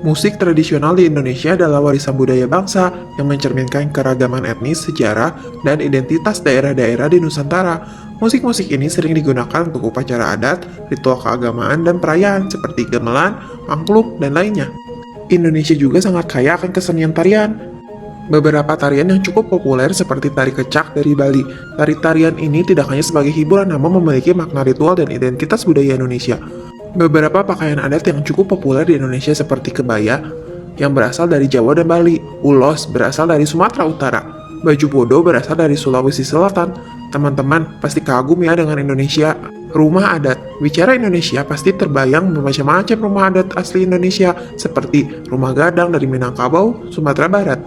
Musik tradisional di Indonesia adalah warisan budaya bangsa yang mencerminkan keragaman etnis, sejarah, dan identitas daerah-daerah di Nusantara. Musik-musik ini sering digunakan untuk upacara adat, ritual keagamaan, dan perayaan seperti gamelan, angklung, dan lainnya. Indonesia juga sangat kaya akan kesenian tarian. Beberapa tarian yang cukup populer seperti tari kecak dari Bali. Tari-tarian ini tidak hanya sebagai hiburan namun memiliki makna ritual dan identitas budaya Indonesia. Beberapa pakaian adat yang cukup populer di Indonesia seperti kebaya yang berasal dari Jawa dan Bali, ulos berasal dari Sumatera Utara, baju bodo berasal dari Sulawesi Selatan. Teman-teman pasti kagum ya dengan Indonesia. Rumah adat. Bicara Indonesia pasti terbayang bermacam-macam rumah adat asli Indonesia seperti rumah gadang dari Minangkabau, Sumatera Barat,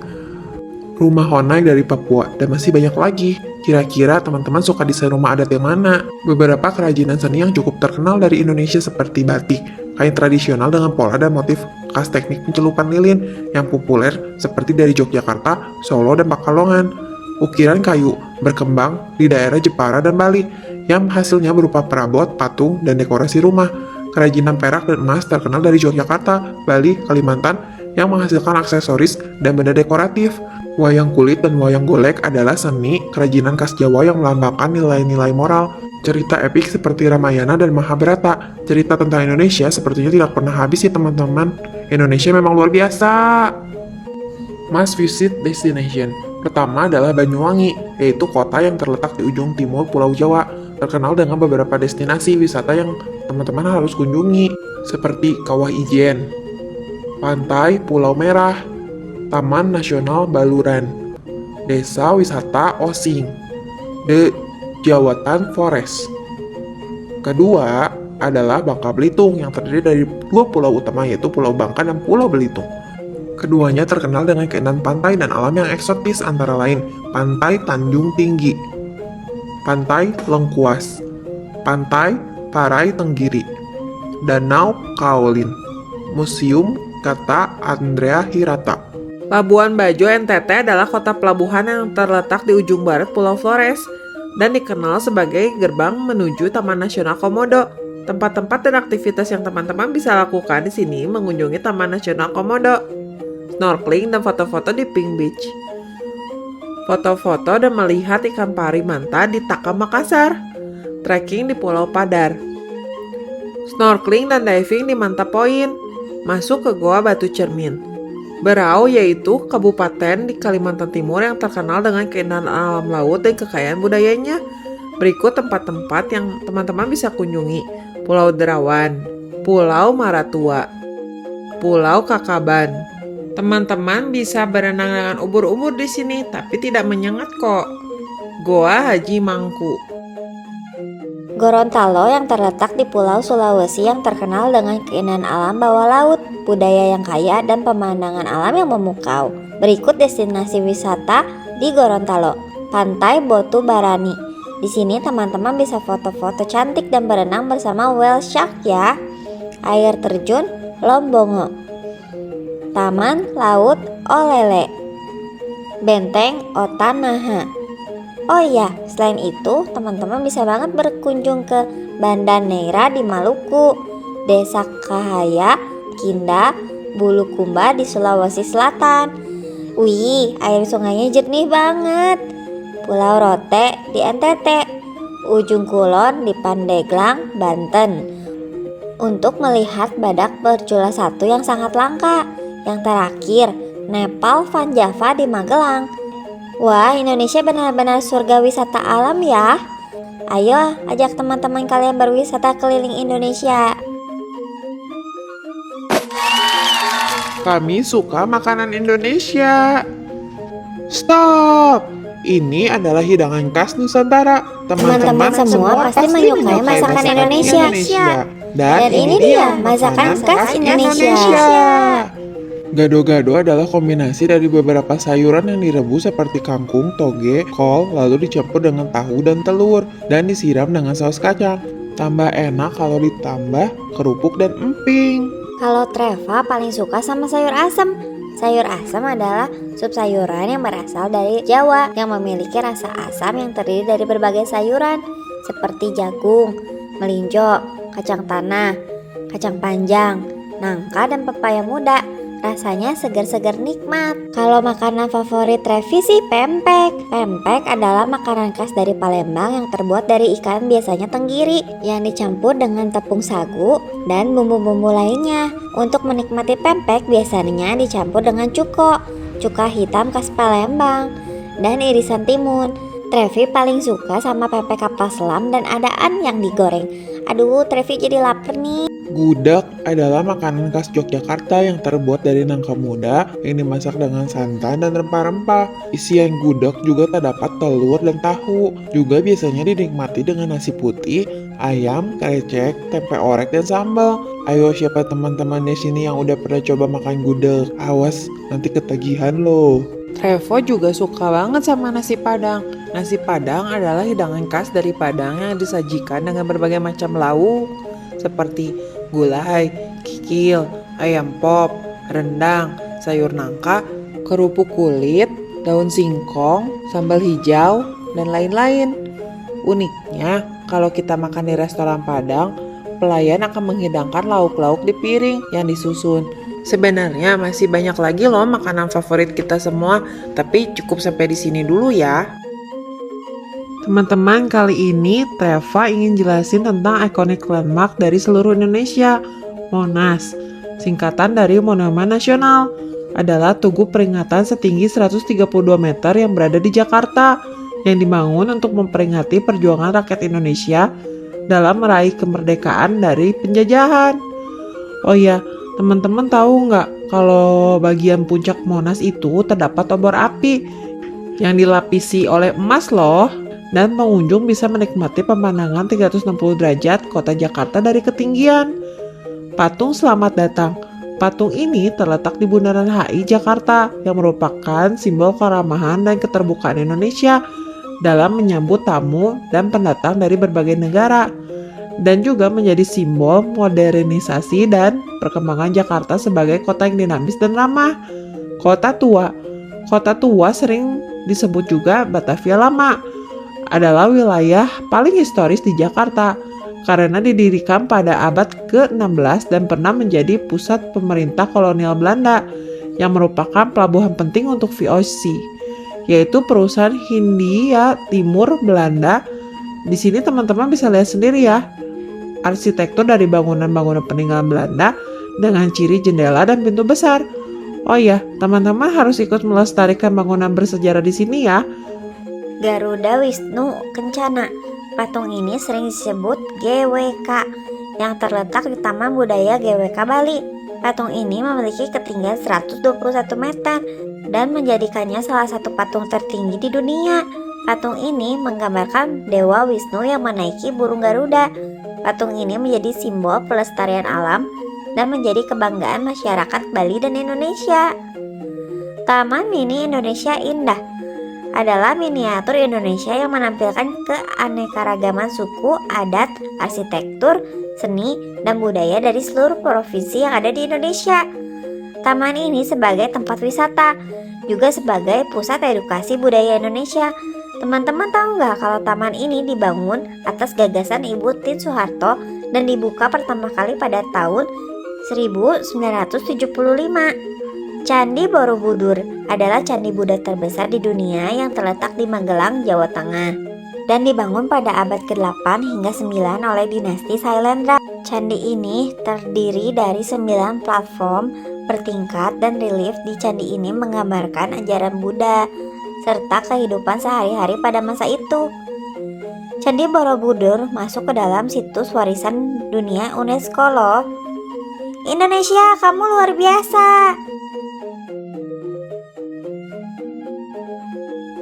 rumah honai dari Papua, dan masih banyak lagi. Kira-kira teman-teman suka desain rumah adat yang mana? Beberapa kerajinan seni yang cukup terkenal dari Indonesia seperti batik, kain tradisional dengan pola dan motif khas teknik pencelupan lilin yang populer seperti dari Yogyakarta, Solo, dan Pekalongan. Ukiran kayu berkembang di daerah Jepara dan Bali yang hasilnya berupa perabot, patung, dan dekorasi rumah. Kerajinan perak dan emas terkenal dari Yogyakarta, Bali, Kalimantan yang menghasilkan aksesoris dan benda dekoratif. Wayang kulit dan wayang golek adalah seni kerajinan khas Jawa yang melambangkan nilai-nilai moral. Cerita epik seperti Ramayana dan Mahabharata. Cerita tentang Indonesia sepertinya tidak pernah habis ya teman-teman. Indonesia memang luar biasa. Must visit destination. Pertama adalah Banyuwangi, yaitu kota yang terletak di ujung timur Pulau Jawa, terkenal dengan beberapa destinasi wisata yang teman-teman harus kunjungi, seperti Kawah Ijen, Pantai Pulau Merah, Taman Nasional Baluran, Desa Wisata Osing, The Jawatan Forest. Kedua adalah Bangka Belitung yang terdiri dari dua pulau utama yaitu Pulau Bangka dan Pulau Belitung. Keduanya terkenal dengan keindahan pantai dan alam yang eksotis antara lain Pantai Tanjung Tinggi, Pantai Lengkuas, Pantai Parai Tenggiri, Danau Kaolin, Museum Kata Andrea Hirata. Labuan Bajo NTT adalah kota pelabuhan yang terletak di ujung barat Pulau Flores dan dikenal sebagai gerbang menuju Taman Nasional Komodo. Tempat-tempat dan aktivitas yang teman-teman bisa lakukan di sini mengunjungi Taman Nasional Komodo, snorkeling dan foto-foto di Pink Beach, foto-foto dan melihat ikan pari manta di Takam Makassar, trekking di Pulau Padar, snorkeling dan diving di Manta Point, masuk ke Goa Batu Cermin. Berau yaitu kabupaten di Kalimantan Timur yang terkenal dengan keindahan alam laut dan kekayaan budayanya. Berikut tempat-tempat yang teman-teman bisa kunjungi. Pulau Derawan, Pulau Maratua, Pulau Kakaban. Teman-teman bisa berenang dengan ubur-ubur di sini, tapi tidak menyengat kok. Goa Haji Mangku. Gorontalo yang terletak di Pulau Sulawesi yang terkenal dengan keindahan alam bawah laut, budaya yang kaya, dan pemandangan alam yang memukau. Berikut destinasi wisata di Gorontalo. Pantai Botu Barani. Di sini teman-teman bisa foto-foto cantik dan berenang bersama whale shark ya. Air terjun Lombongo. Taman Laut Olele. Benteng Otanaha. Oh iya, selain itu teman-teman bisa banget berkunjung ke Banda Neira di Maluku, Desa Kahaya, Kinda, Bulukumba di Sulawesi Selatan. Wih, air sungainya jernih banget. Pulau Rote di NTT, Ujung Kulon di Pandeglang, Banten. Untuk melihat badak berjula satu yang sangat langka. Yang terakhir, Nepal Van Java di Magelang. Wah, Indonesia benar-benar surga wisata alam ya. Ayo, ajak teman-teman kalian berwisata keliling Indonesia. Kami suka makanan Indonesia. Stop! Ini adalah hidangan khas Nusantara. Teman-teman semua pasti menyukai masakan Indonesia. Dan ini dia masakan khas Indonesia. Gado-gado adalah kombinasi dari beberapa sayuran yang direbus seperti kangkung, toge, kol, lalu dicampur dengan tahu dan telur, dan disiram dengan saus kacang. Tambah enak kalau ditambah kerupuk dan emping. Kalau Treva paling suka sama sayur asem. Sayur asam adalah subsayuran yang berasal dari Jawa yang memiliki rasa asam yang terdiri dari berbagai sayuran seperti jagung, melinjo, kacang tanah, kacang panjang, nangka, dan pepaya muda. Rasanya segar-segar nikmat. Kalau makanan favorit Trevi sih pempek. Pempek adalah makanan khas dari Palembang yang terbuat dari ikan biasanya tenggiri yang dicampur dengan tepung sagu dan bumbu-bumbu lainnya. Untuk menikmati pempek biasanya dicampur dengan cuka hitam khas Palembang, dan irisan timun. Trevi paling suka sama pempek kapal selam dan adaan yang digoreng. Aduh, Trevi jadi lapar nih. Gudeg adalah makanan khas Yogyakarta yang terbuat dari nangka muda yang dimasak dengan santan dan rempah-rempah. Isian gudeg juga terdapat telur dan tahu. Juga biasanya dinikmati dengan nasi putih, ayam, krecek, tempe orek, dan sambal. Ayo, siapa teman-teman di sini yang udah pernah coba makan gudeg? Awas, nanti ketagihan loh. Trevo juga suka banget sama nasi Padang. Nasi Padang adalah hidangan khas dari Padang yang disajikan dengan berbagai macam lauk seperti gulai, kikil, ayam pop, rendang, sayur nangka, kerupuk kulit, daun singkong, sambal hijau, dan lain-lain. Uniknya, kalau kita makan di restoran Padang, pelayan akan menghidangkan lauk-lauk di piring yang disusun. Sebenarnya masih banyak lagi loh makanan favorit kita semua, tapi cukup sampai di sini dulu ya. Teman-teman, kali ini Treva ingin jelasin tentang iconic landmark dari seluruh Indonesia. Monas, singkatan dari Monumen Nasional, adalah tugu peringatan setinggi 132 meter yang berada di Jakarta, yang dibangun untuk memperingati perjuangan rakyat Indonesia dalam meraih kemerdekaan dari penjajahan. Oh iya, teman-teman tahu nggak kalau bagian puncak Monas itu terdapat obor api yang dilapisi oleh emas loh, dan pengunjung bisa menikmati pemandangan 360 derajat kota Jakarta dari ketinggian. Patung Selamat Datang. Patung ini terletak di Bundaran HI Jakarta yang merupakan simbol keramahan dan keterbukaan Indonesia dalam menyambut tamu dan pendatang dari berbagai negara, dan juga menjadi simbol modernisasi dan perkembangan Jakarta sebagai kota yang dinamis dan ramah. Kota Tua. Kota Tua sering disebut juga Batavia Lama, adalah wilayah paling historis di Jakarta karena didirikan pada abad ke-16 dan pernah menjadi pusat pemerintah kolonial Belanda yang merupakan pelabuhan penting untuk VOC, yaitu perusahaan Hindia Timur Belanda. Di sini teman-teman bisa lihat sendiri ya, arsitektur dari bangunan-bangunan peninggalan Belanda dengan ciri jendela dan pintu besar. Oh iya, teman-teman harus ikut melestarikan bangunan bersejarah di sini ya. Garuda Wisnu Kencana. Patung ini sering disebut GWK yang terletak di Taman Budaya GWK Bali. Patung ini memiliki ketinggian 121 meter dan menjadikannya salah satu patung tertinggi di dunia. Patung ini menggambarkan Dewa Wisnu yang menaiki burung Garuda. Patung ini menjadi simbol pelestarian alam dan menjadi kebanggaan masyarakat Bali dan Indonesia. Taman Mini Indonesia Indah adalah miniatur Indonesia yang menampilkan keanekaragaman suku, adat, arsitektur, seni, dan budaya dari seluruh provinsi yang ada di Indonesia. Taman ini sebagai tempat wisata, juga sebagai pusat edukasi budaya Indonesia. Teman-teman tahu nggak kalau taman ini dibangun atas gagasan Ibu Tien Soeharto dan dibuka pertama kali pada tahun 1975. Candi Borobudur adalah candi Buddha terbesar di dunia yang terletak di Magelang, Jawa Tengah, dan dibangun pada abad ke-8 hingga 9 oleh dinasti Sailendra. Candi ini terdiri dari 9 platform bertingkat dan relief di candi ini menggambarkan ajaran Buddha serta kehidupan sehari-hari pada masa itu. Candi Borobudur masuk ke dalam situs warisan dunia UNESCO loh. Indonesia, kamu luar biasa.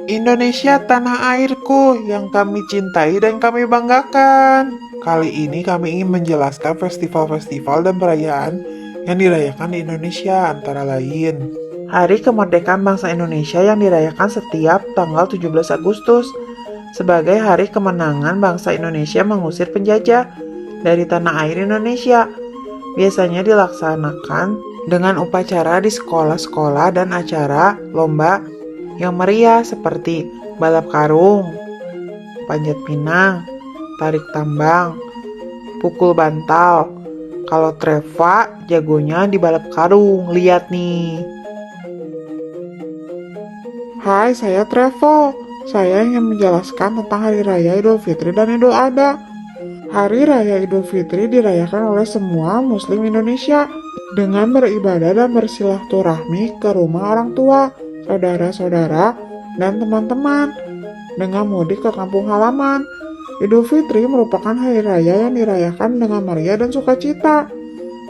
Indonesia tanah airku yang kami cintai dan kami banggakan. Kali ini kami ingin menjelaskan festival-festival dan perayaan yang dirayakan di Indonesia, antara lain Hari Kemerdekaan Bangsa Indonesia yang dirayakan setiap tanggal 17 Agustus sebagai hari kemenangan bangsa Indonesia mengusir penjajah dari tanah air Indonesia. Biasanya dilaksanakan dengan upacara di sekolah-sekolah dan acara lomba yang meriah seperti balap karung, panjat pinang, tarik tambang, pukul bantal. Kalau Treva jagonya di balap karung, lihat nih. Hai, saya Treva. Saya ingin menjelaskan tentang Hari Raya Idul Fitri dan Idul Adha. Hari Raya Idul Fitri dirayakan oleh semua Muslim Indonesia dengan beribadah dan bersilaturahmi ke rumah orang tua, saudara-saudara, dan teman-teman dengan mudik ke kampung halaman. Idul Fitri merupakan hari raya yang dirayakan dengan meriah dan sukacita.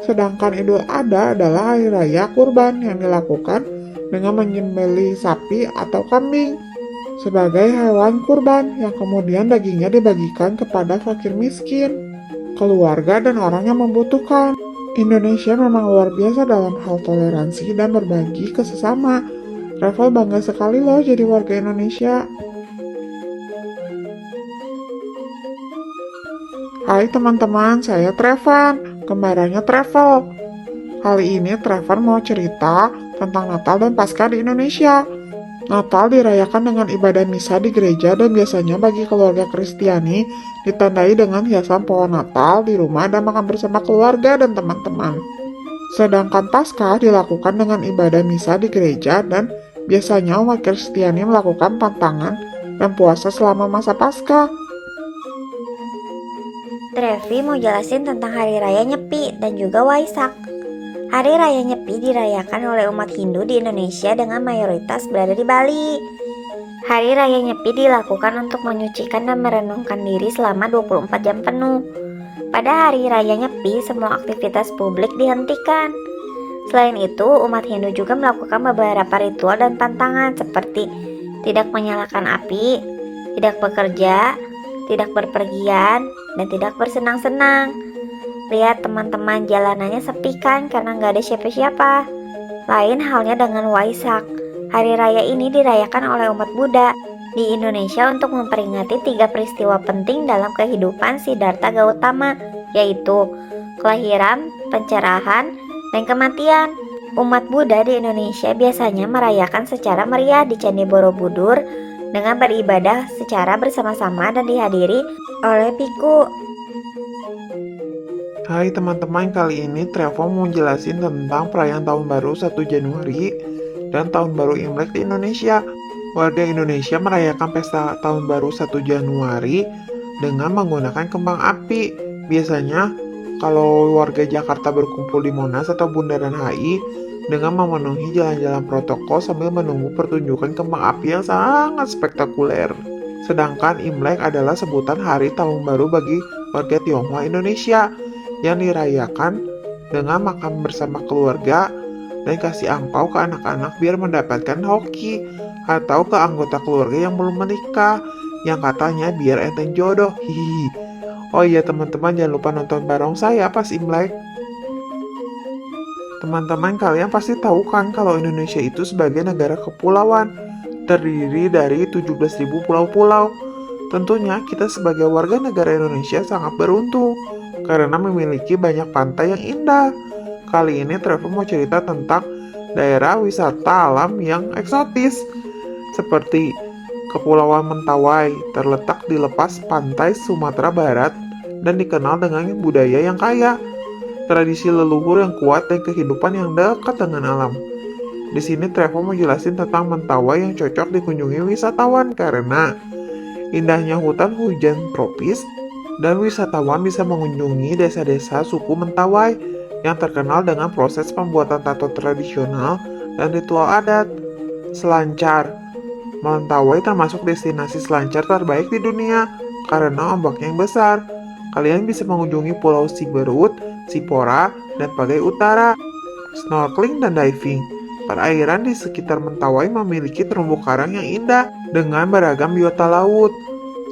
Sedangkan Idul Adha adalah hari raya kurban yang dilakukan dengan menyembelih sapi atau kambing sebagai hewan kurban yang kemudian dagingnya dibagikan kepada fakir miskin, keluarga, dan orang yang membutuhkan. Indonesia memang luar biasa dalam hal toleransi dan berbagi ke sesama. Treva bangga sekali loh jadi warga Indonesia. Hai teman-teman, saya Trevan, kembarannya Travel. Kali ini Trevan mau cerita tentang Natal dan Paskah di Indonesia. Natal dirayakan dengan ibadah misa di gereja dan biasanya bagi keluarga Kristiani ditandai dengan hiasan pohon Natal di rumah dan makan bersama keluarga dan teman-teman. Sedangkan Paskah dilakukan dengan ibadah misa di gereja dan biasanya umat Kristiani melakukan pantangan dan puasa selama masa Paskah. Trevi mau jelasin tentang Hari Raya Nyepi dan juga Waisak. Hari Raya Nyepi dirayakan oleh umat Hindu di Indonesia dengan mayoritas berada di Bali. Hari Raya Nyepi dilakukan untuk menyucikan dan merenungkan diri selama 24 jam penuh. Pada Hari Raya Nyepi, semua aktivitas publik dihentikan. Selain itu, umat Hindu juga melakukan beberapa ritual dan pantangan seperti tidak menyalakan api, tidak bekerja, tidak berpergian, dan tidak bersenang-senang. Lihat teman-teman, jalanannya sepi kan karena nggak ada siapa-siapa. Lain halnya dengan Waisak. Hari raya ini dirayakan oleh umat Buddha di Indonesia untuk memperingati 3 peristiwa penting dalam kehidupan Siddhartha Gautama, yaitu kelahiran, pencerahan, dan kematian. Umat Buddha di Indonesia biasanya merayakan secara meriah di Candi Borobudur dengan beribadah secara bersama-sama dan dihadiri oleh biku. Hai teman-teman, kali ini Treva mau jelasin tentang perayaan Tahun Baru 1 Januari dan Tahun Baru Imlek di Indonesia. Warga Indonesia merayakan pesta Tahun Baru 1 Januari dengan menggunakan kembang api. Biasanya kalau warga Jakarta berkumpul di Monas atau Bundaran HI dengan memenuhi jalan-jalan protokol sambil menunggu pertunjukan kembang api yang sangat spektakuler. Sedangkan Imlek adalah sebutan hari Tahun Baru bagi warga Tionghoa Indonesia yang dirayakan dengan makan bersama keluarga dan kasih angpau ke anak-anak biar mendapatkan hoki atau ke anggota keluarga yang belum menikah yang katanya biar enteng jodoh. Hihi. Oh iya teman-teman, jangan lupa nonton bareng saya pas Imlek. Teman-teman, kalian pasti tahu kan kalau Indonesia itu sebagai negara kepulauan terdiri dari 17.000 pulau-pulau. Tentunya kita sebagai warga negara Indonesia sangat beruntung karena memiliki banyak pantai yang indah. Kali ini Treva mau cerita tentang daerah wisata alam yang eksotis seperti Kepulauan Mentawai, terletak di lepas pantai Sumatera Barat dan dikenal dengan budaya yang kaya, tradisi leluhur yang kuat, dan kehidupan yang dekat dengan alam. Di sini Treva mau jelasin tentang Mentawai yang cocok dikunjungi wisatawan karena indahnya hutan hujan tropis, dan wisatawan bisa mengunjungi desa-desa suku Mentawai yang terkenal dengan proses pembuatan tato tradisional dan ritual adat. Selancar. Mentawai termasuk destinasi selancar terbaik di dunia karena ombaknya yang besar. Kalian bisa mengunjungi Pulau Siberut, Sipora, dan Pagai Utara. Snorkeling dan diving. Perairan di sekitar Mentawai memiliki terumbu karang yang indah dengan beragam biota laut.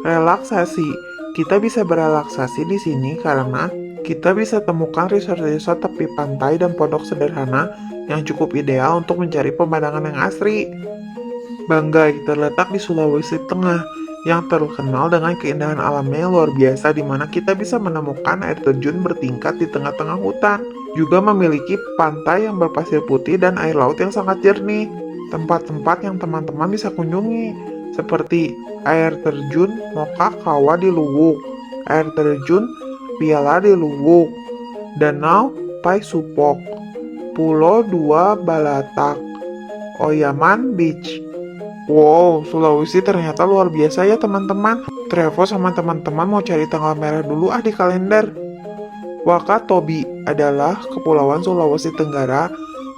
Relaksasi. Kita bisa berelaksasi di sini karena kita bisa temukan resort-resort tepi pantai dan pondok sederhana yang cukup ideal untuk mencari pemandangan yang asri. Banggai terletak di Sulawesi Tengah yang terkenal dengan keindahan alamnya yang luar biasa di mana kita bisa menemukan air terjun bertingkat di tengah-tengah hutan. Juga memiliki pantai yang berpasir putih dan air laut yang sangat jernih. Tempat-tempat yang teman-teman bisa kunjungi, seperti air terjun Mokakawa di Luwuk, air terjun Piala di Luwuk, Danau Paisupok, Pulau Dua Balatak, Oyaman Beach. Wow, Sulawesi ternyata luar biasa ya teman-teman. Trevo sama teman-teman mau cari tanggal merah dulu di kalender. Wakatobi adalah kepulauan Sulawesi Tenggara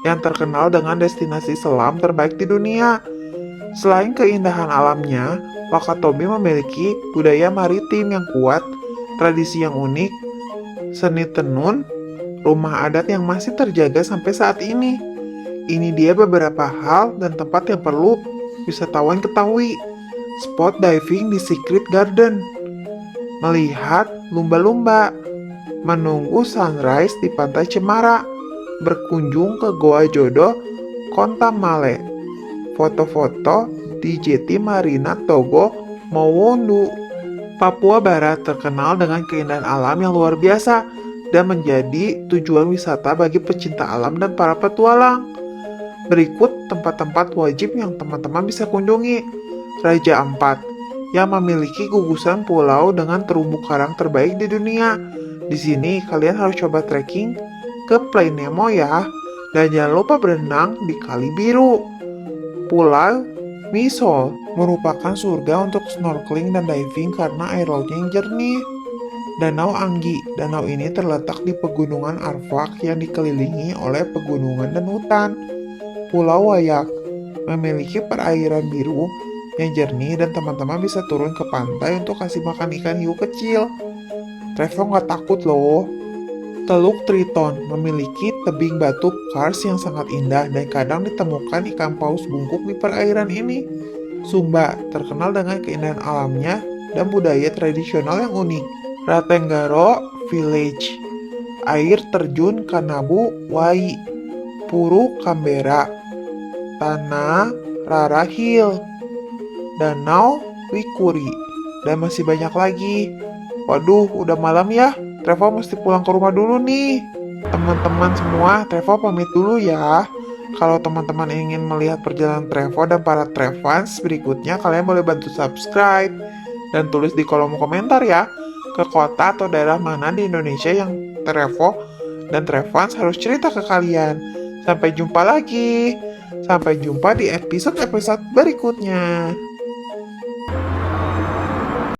yang terkenal dengan destinasi selam terbaik di dunia. Selain keindahan alamnya, Wakatobi memiliki budaya maritim yang kuat, tradisi yang unik, seni tenun, rumah adat yang masih terjaga sampai saat ini. Ini dia beberapa hal dan tempat yang perlu wisatawan ketahui. Spot diving di Secret Garden, melihat lumba-lumba, menunggu sunrise di Pantai Cemara, berkunjung ke Goa Jodo, Kontamale, foto-foto di Jeti Marina Togo, Mowondu. Papua Barat terkenal dengan keindahan alam yang luar biasa dan menjadi tujuan wisata bagi pecinta alam dan para petualang. Berikut tempat-tempat wajib yang teman-teman bisa kunjungi. Raja Ampat, yang memiliki gugusan pulau dengan terumbu karang terbaik di dunia. Di sini kalian harus coba trekking ke Plai Nemo ya. Dan jangan lupa berenang di Kali Biru. Pulau Misol merupakan surga untuk snorkeling dan diving karena air lautnya yang jernih. Danau Anggi, danau ini terletak di pegunungan Arfak yang dikelilingi oleh pegunungan dan hutan. Pulau Wayak memiliki perairan biru yang jernih dan teman-teman bisa turun ke pantai untuk kasih makan ikan hiu kecil. Trevo nggak takut loh. Teluk Triton memiliki tebing batu kars yang sangat indah dan kadang ditemukan ikan paus bungkuk di perairan ini. Sumba terkenal dengan keindahan alamnya dan budaya tradisional yang unik. Ratenggaro Village, air terjun Kanabu Wai, Puru Kambera, Tanah Rara Hill, Danau Wikuri, dan masih banyak lagi. Waduh, udah malam ya. Trevo mesti pulang ke rumah dulu nih. Teman-teman semua, Trevo pamit dulu ya. Kalau teman-teman ingin melihat perjalanan Trevo dan para Trevans berikutnya, kalian boleh bantu subscribe dan tulis di kolom komentar ya, ke kota atau daerah mana di Indonesia yang Trevo dan Trevans harus cerita ke kalian. Sampai jumpa lagi. Sampai jumpa di episode-episode berikutnya.